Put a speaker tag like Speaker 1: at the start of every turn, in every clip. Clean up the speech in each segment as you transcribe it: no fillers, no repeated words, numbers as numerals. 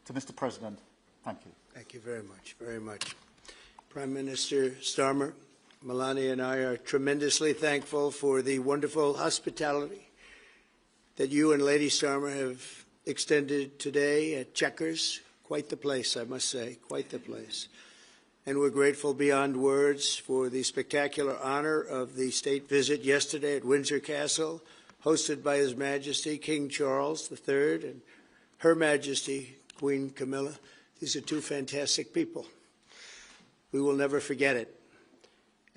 Speaker 1: To Mr. President, thank you.
Speaker 2: Thank you very much, very much. Prime Minister Starmer, Melania and I are tremendously thankful for the wonderful hospitality that you and Lady Starmer have extended today at Chequers. Quite the place, I must say, quite the place. And we're grateful beyond words for the spectacular honor of the state visit yesterday at Windsor Castle, hosted by His Majesty King Charles III and Her Majesty Queen Camilla. These are two fantastic people. We will never forget it.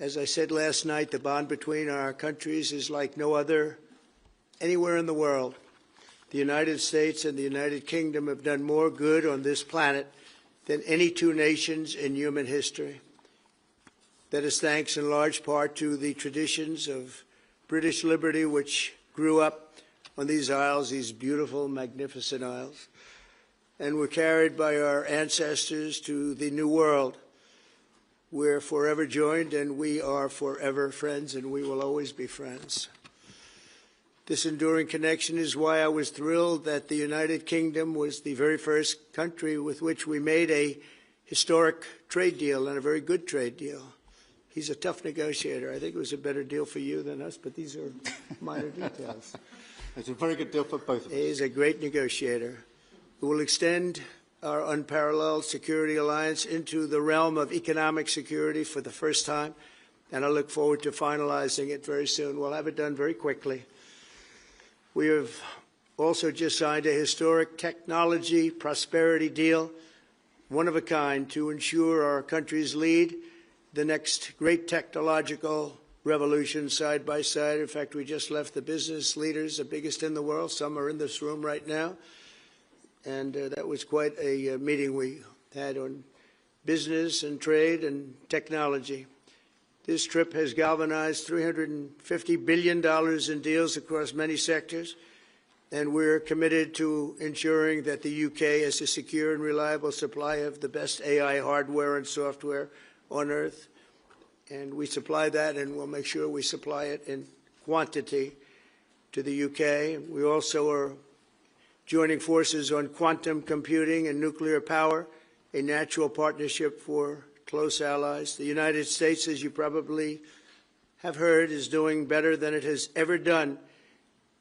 Speaker 2: As I said last night, the bond between our countries is like no other anywhere in the world. The United States and the United Kingdom have done more good on this planet than any two nations in human history. That is thanks in large part to the traditions of British liberty, which grew up on these isles, these beautiful, magnificent isles, and were carried by our ancestors to the New World. We're forever joined, and we are forever friends, and we will always be friends. This enduring connection is why I was thrilled that the United Kingdom was the very first country with which we made a historic trade deal, and a very good trade deal. He's a tough negotiator. I think it was a better deal for you than us, but these are minor details.
Speaker 1: It's a very good deal for both of us.
Speaker 2: He's a great negotiator who will extend our unparalleled security alliance into the realm of economic security for the first time, and I look forward to finalizing it very soon. We'll have it done very quickly. We have also just signed a historic technology prosperity deal, one of a kind, to ensure our countries lead the next great technological revolution side by side. In fact, we just left the business leaders, the biggest in the world. Some are in this room right now. And that was quite a meeting we had on business and trade and technology. This trip has galvanized $350 billion in deals across many sectors, and we're committed to ensuring that the UK has a secure and reliable supply of the best AI hardware and software on Earth. And we supply that, and we'll make sure we supply it in quantity to the UK. We also are joining forces on quantum computing and nuclear power, a natural partnership for close allies. The United States, as you probably have heard, is doing better than it has ever done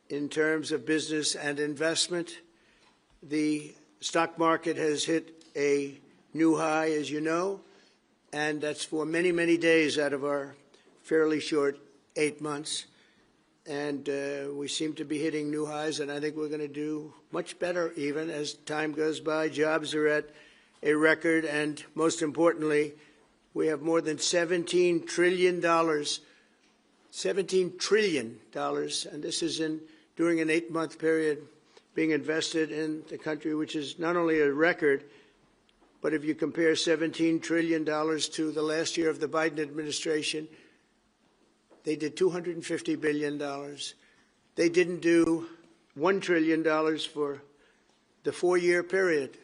Speaker 2: in terms of business and investment. The stock market has hit a new high, as you know, and that's for many, many days out of our fairly short 8 months. And we seem to be hitting new highs, and I think we're going to do much better even as time goes by. Jobs are at a record, and most importantly, we have more than $17 trillion, $17 trillion, and this is during an 8-month period being invested in the country, which is not only a record, but if you compare $17 trillion to the last year of the Biden administration, they did $250 billion. They didn't do $1 trillion for the 4-year period.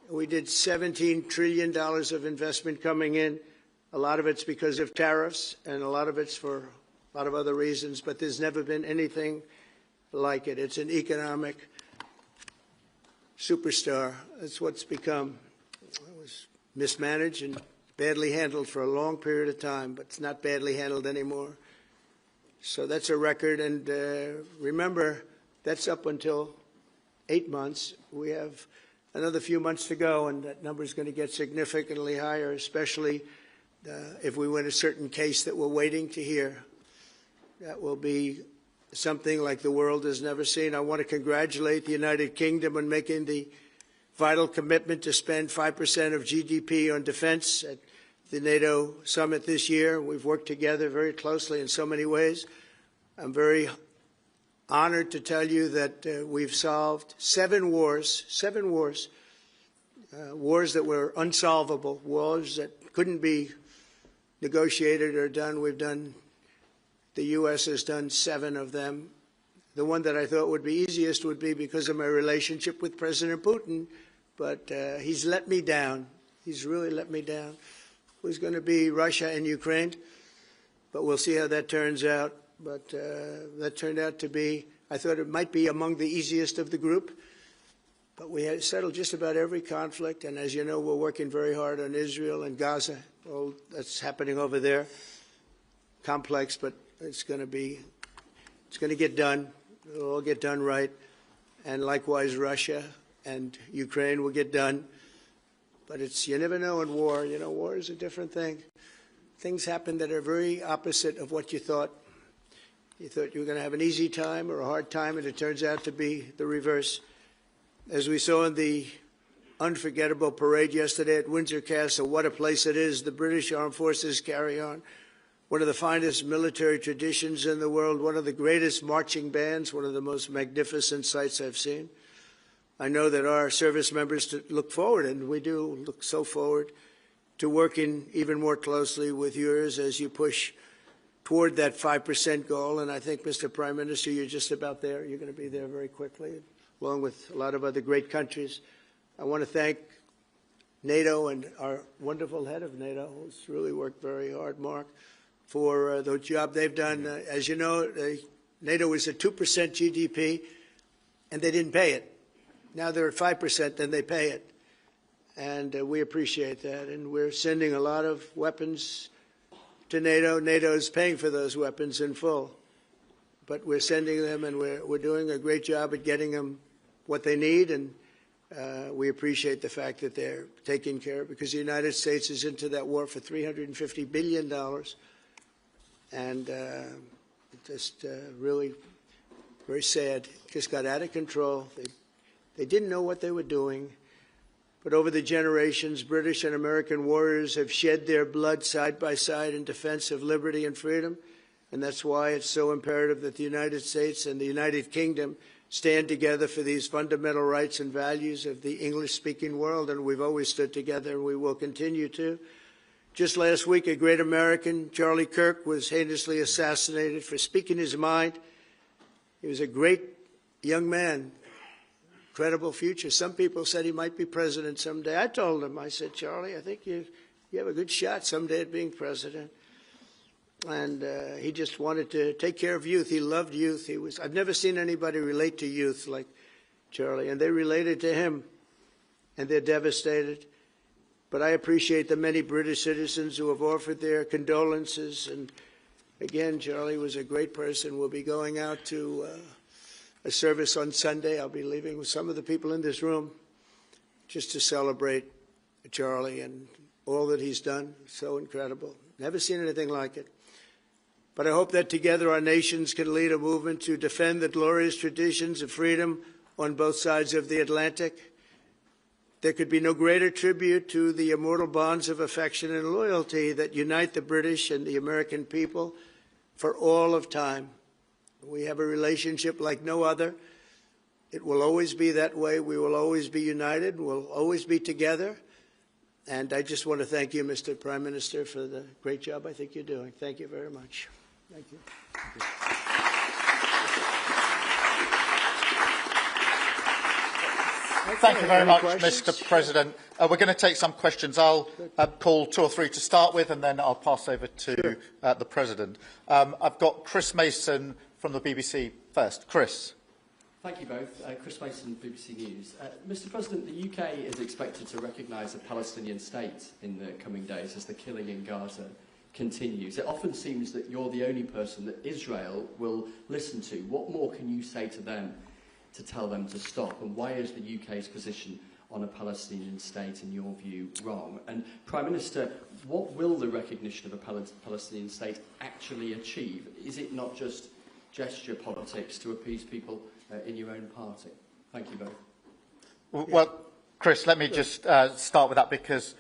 Speaker 2: We did $17 trillion of investment coming in. A lot of it's because of tariffs, and a lot of it's for a lot of other reasons, but there's never been anything like it. It's an economic superstar. That's what's become. It was mismanaged and badly handled for a long period of time, but it's not badly handled anymore. So that's a record, and remember, that's up until 8 months. We have another few months to go, and that number is going to get significantly higher, especially if we win a certain case that we're waiting to hear. That will be something like the world has never seen. I want to congratulate the United Kingdom on making the vital commitment to spend 5% of GDP on defense at the NATO summit this year. We've worked together very closely in so many ways. I'm very honored to tell you that we've solved 7 wars, wars that were unsolvable, wars that couldn't be negotiated or done. The U.S. has done 7 of them. The one that I thought would be easiest would be because of my relationship with President Putin, but he's let me down. He's really let me down. It was going to be Russia and Ukraine, but we'll see how that turns out. But that turned out to be, I thought it might be among the easiest of the group. But we have settled just about every conflict, and as you know, we're working very hard on Israel and Gaza. All that's happening over there, complex, but it's going to get done. It'll all get done right, and likewise Russia and Ukraine will get done. But you never know in war. You know, war is a different thing. Things happen that are very opposite of what you thought. You thought you were going to have an easy time or a hard time, and it turns out to be the reverse. As we saw in the unforgettable parade yesterday at Windsor Castle, what a place it is. The British Armed Forces carry on one of the finest military traditions in the world, one of the greatest marching bands, one of the most magnificent sights I've seen. I know that our service members look forward, and we do look so forward, to working even more closely with yours as you push toward that 5% goal. And I think, Mr. Prime Minister, you're just about there. You're going to be there very quickly, along with a lot of other great countries. I want to thank NATO and our wonderful head of NATO, who's really worked very hard, Mark, for the job they've done. As you know, NATO is at 2% GDP, and they didn't pay it. Now they're at 5%, then they pay it. And we appreciate that. And we're sending a lot of weapons to NATO. NATO is paying for those weapons in full. But we're sending them, and we're doing a great job at getting them what they need. And we appreciate the fact that they're taking care of it, because the United States is into that war for $350 billion. And just really very sad. Just got out of control. They didn't know what they were doing. But over the generations, British and American warriors have shed their blood side by side in defense of liberty and freedom. And that's why it's so imperative that the United States and the United Kingdom stand together for these fundamental rights and values of the English-speaking world. And we've always stood together, and we will continue to. Just last week, a great American, Charlie Kirk, was heinously assassinated for speaking his mind. He was a great young man, incredible future. Some people said he might be president someday. I told him, I said, Charlie, I think you have a good shot someday at being president. And he just wanted to take care of youth. He loved youth. I've never seen anybody relate to youth like Charlie, and they related to him, and they're devastated. But I appreciate the many British citizens who have offered their condolences. And again, Charlie was a great person. We'll be going out to a service on Sunday. I'll be leaving with some of the people in this room just to celebrate Charlie and all that he's done. So incredible. Never seen anything like it. But I hope that together our nations can lead a movement to defend the glorious traditions of freedom on both sides of the Atlantic. There could be no greater tribute to the immortal bonds of affection and loyalty that unite the British and the American people for all of time. We have a relationship like no other. It will always be that way. We will always be united. We'll always be together. And I just want to thank you, Mr. Prime Minister, for the great job I think you're doing. Thank you very much. Thank you.
Speaker 1: Thank you very much, Mr. President. We're going to take some questions. I'll pull 2 or 3 to start with, and then I'll pass over to the President. I've got Chris Mason from the BBC first. Chris.
Speaker 3: Thank you both. Chris Mason, BBC News. Mr. President, the UK is expected to recognise a Palestinian state in the coming days as the killing in Gaza continues. It often seems that you're the only person that Israel will listen to. What more can you say to them to tell them to stop? And why is the UK's position on a Palestinian state, in your view, wrong? And Prime Minister, what will the recognition of a Palestinian state actually achieve? Is it not just gesture politics to appease people in your own party? Thank you both.
Speaker 1: Well, Chris, let me just start with that, because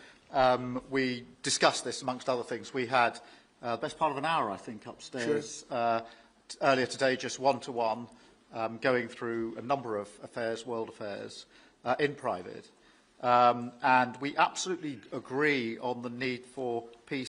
Speaker 1: we discussed this amongst other things. We had the best part of an hour, I think, upstairs earlier today, just one-to-one, going through a number of affairs, world affairs, in private. And we absolutely agree on the need for peace